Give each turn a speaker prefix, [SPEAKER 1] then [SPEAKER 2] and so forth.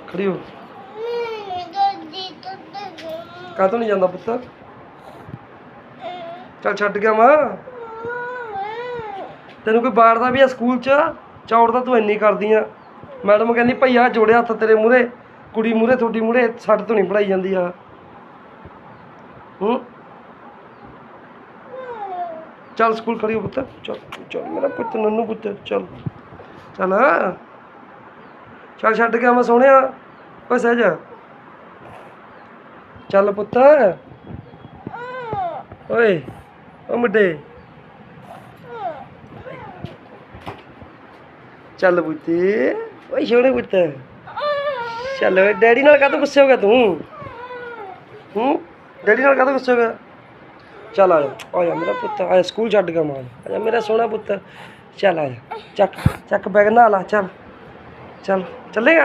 [SPEAKER 1] खड़ी हो। काहतों नहीं जाता पुत्त? चल छड्ड गया मां। तेन कोई बाड़दा भी है स्कूल च? चौड़ तो तू इन्नी करदी आ। मैडम कहती भैया जोड़े हत्थ तेरे मूहरे, कुड़ी मूहरे, थोड़ी मूहरे, सट तो नहीं पढ़ाई जाती आ। चल स्कूल खड़ी हो पुत्त, चल चल मेरा पुत्त, नन्नू पुत्त, चल चल। चल छड्ड गया मैं सोने, ओए सहज चल पुत्त। ओए ओ मुंडे चल पुत्ते, ओए सोने पुत्त, चल डैडी नाल काहतों गुस्से हो गया तू? डैडी नाल काहतों गुस्से हो गया? चल आ जा मेरा पुत्त, आ स्कूल छड्ड गया मां, आ जा मेरा सोना पुत्त, चल आ जा, चक चक बैग नहा ला, चल चल चलेगा।